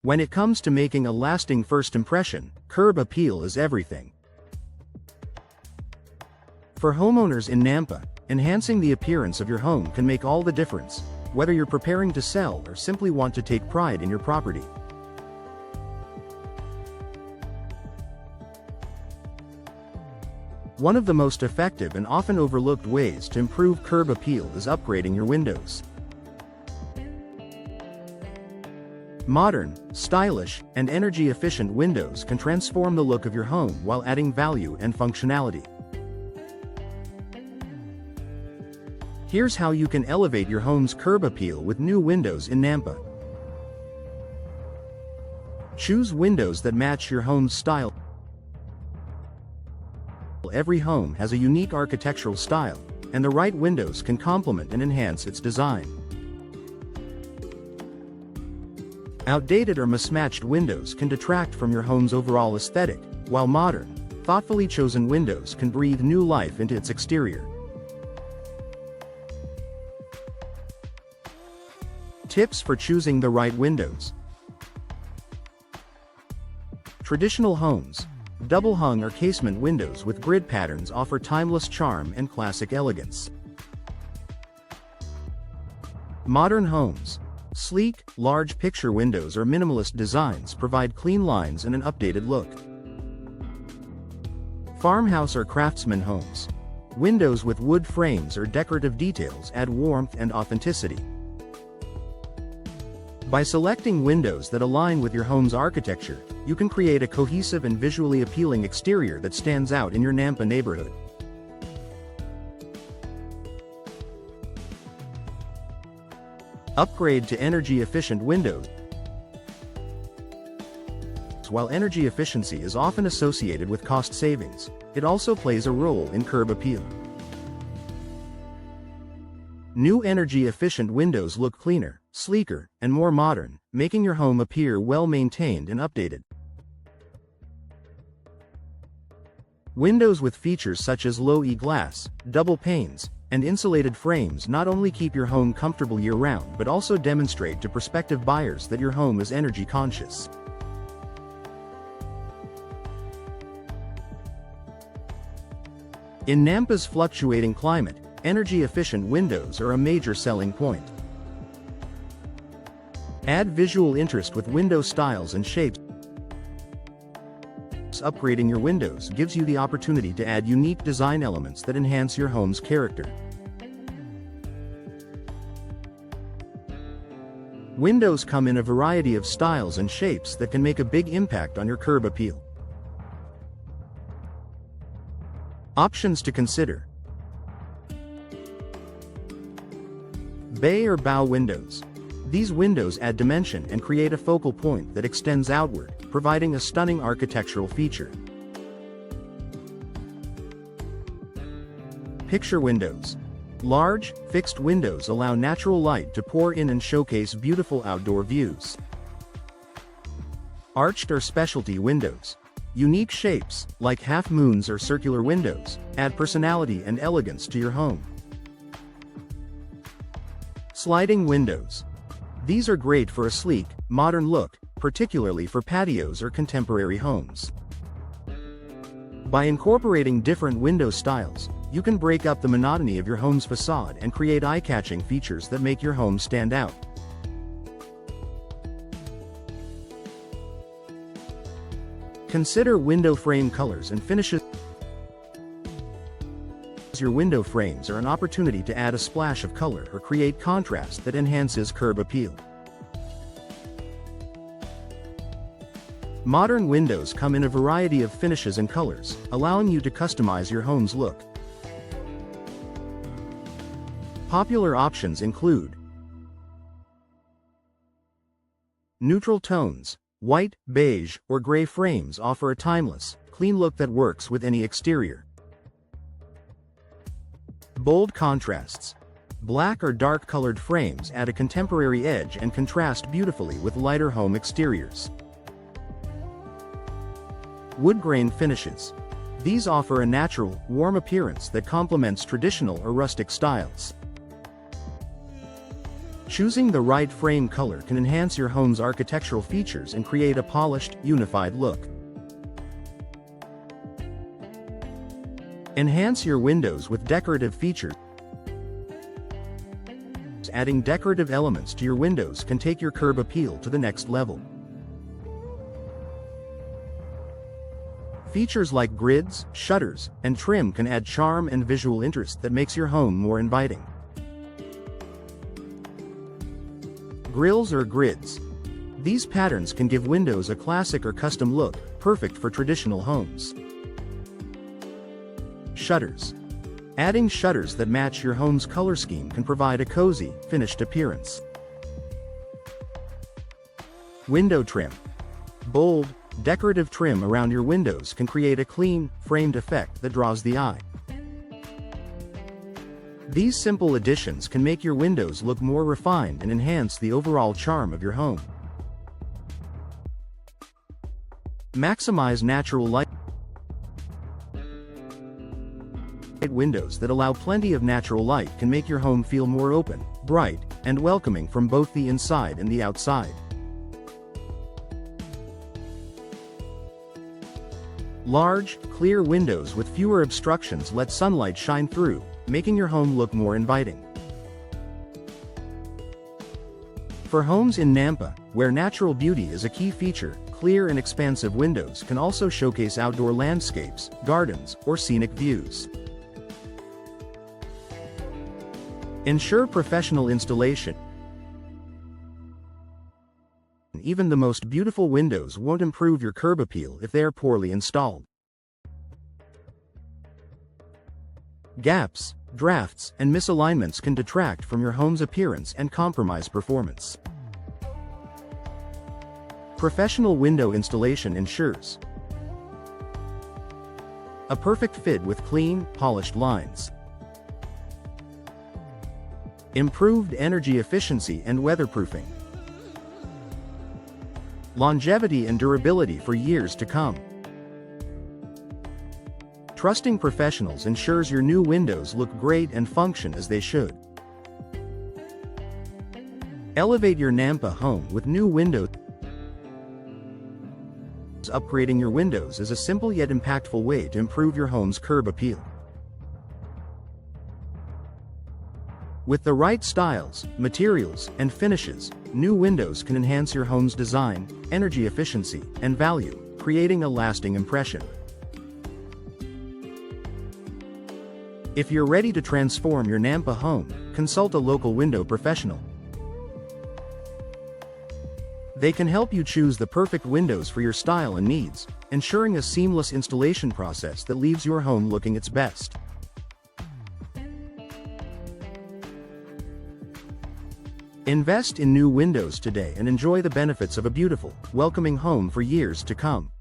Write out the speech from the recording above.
When it comes to making a lasting first impression, curb appeal is everything. For homeowners in Nampa, enhancing the appearance of your home can make all the difference, whether you're preparing to sell or simply want to take pride in your property. One of the most effective and often overlooked ways to improve curb appeal is upgrading your windows. Modern, stylish, and energy-efficient windows can transform the look of your home while adding value and functionality. Here's how you can elevate your home's curb appeal with new windows in Nampa. Choose windows that match your home's style. Every home has a unique architectural style, and the right windows can complement and enhance its design. Outdated or mismatched windows can detract from your home's overall aesthetic, while modern, thoughtfully chosen windows can breathe new life into its exterior. Tips for choosing the right windows. Traditional homes, double-hung or casement windows with grid patterns offer timeless charm and classic elegance. Modern homes, sleek, large picture windows or minimalist designs provide clean lines and an updated look. Farmhouse or Craftsman Homes, windows with wood frames or decorative details add warmth and authenticity. By selecting windows that align with your home's architecture, you can create a cohesive and visually appealing exterior that stands out in your Nampa neighborhood. Upgrade to energy-efficient windows. While energy efficiency is often associated with cost savings, it also plays a role in curb appeal. New energy-efficient windows look cleaner, sleeker, and more modern, making your home appear well-maintained and updated. Windows with features such as low-E glass, double panes, and insulated frames not only keep your home comfortable year-round but also demonstrate to prospective buyers that your home is energy-conscious. In Nampa's fluctuating climate, energy-efficient windows are a major selling point. Add visual interest with window styles and shapes. Upgrading your windows gives you the opportunity to add unique design elements that enhance your home's character. Windows come in a variety of styles and shapes that can make a big impact on your curb appeal. Options to consider: bay or bow windows. These windows add dimension and create a focal point that extends outward, providing a stunning architectural feature. Picture windows. Large, fixed windows allow natural light to pour in and showcase beautiful outdoor views. Arched or specialty windows. Unique shapes, like half-moons or circular windows, add personality and elegance to your home. Sliding windows. These are great for a sleek, modern look, particularly for patios or contemporary homes. By incorporating different window styles, you can break up the monotony of your home's facade and create eye-catching features that make your home stand out. Consider window frame colors and finishes. Your window frames are an opportunity to add a splash of color or create contrast that enhances curb appeal. Modern windows come in a variety of finishes and colors, allowing you to customize your home's look. Popular options include neutral tones. White, beige, or gray frames offer a timeless, clean look that works with any exterior. Bold contrasts. Black or dark-colored frames add a contemporary edge and contrast beautifully with lighter home exteriors. Wood grain finishes. These offer a natural, warm appearance that complements traditional or rustic styles. Choosing the right frame color can enhance your home's architectural features and create a polished, unified look. Enhance your windows with decorative features. Adding decorative elements to your windows can take your curb appeal to the next level. Features like grids, shutters, and trim can add charm and visual interest that makes your home more inviting. Grills or grids. These patterns can give windows a classic or custom look, perfect for traditional homes. Shutters. Adding shutters that match your home's color scheme can provide a cozy, finished appearance. Window trim. Bold, decorative trim around your windows can create a clean, framed effect that draws the eye. These simple additions can make your windows look more refined and enhance the overall charm of your home. Maximize natural light. Windows that allow plenty of natural light can make your home feel more open, bright, and welcoming from both the inside and the outside. Large, clear windows with fewer obstructions let sunlight shine through, making your home look more inviting. For homes in Nampa, where natural beauty is a key feature, clear and expansive windows can also showcase outdoor landscapes, gardens, or scenic views. Ensure professional installation. Even the most beautiful windows won't improve your curb appeal if they are poorly installed. Gaps, drafts, and misalignments can detract from your home's appearance and compromise performance. Professional window installation ensures a perfect fit with clean, polished lines, improved energy efficiency and weatherproofing, longevity and durability for years to come. Trusting professionals ensures your new windows look great and function as they should. Elevate your Nampa home with new windows. Upgrading your windows is a simple yet impactful way to improve your home's curb appeal. With the right styles, materials, and finishes, new windows can enhance your home's design, energy efficiency, and value, creating a lasting impression. If you're ready to transform your Nampa home, consult a local window professional. They can help you choose the perfect windows for your style and needs, ensuring a seamless installation process that leaves your home looking its best. Invest in new windows today and enjoy the benefits of a beautiful, welcoming home for years to come.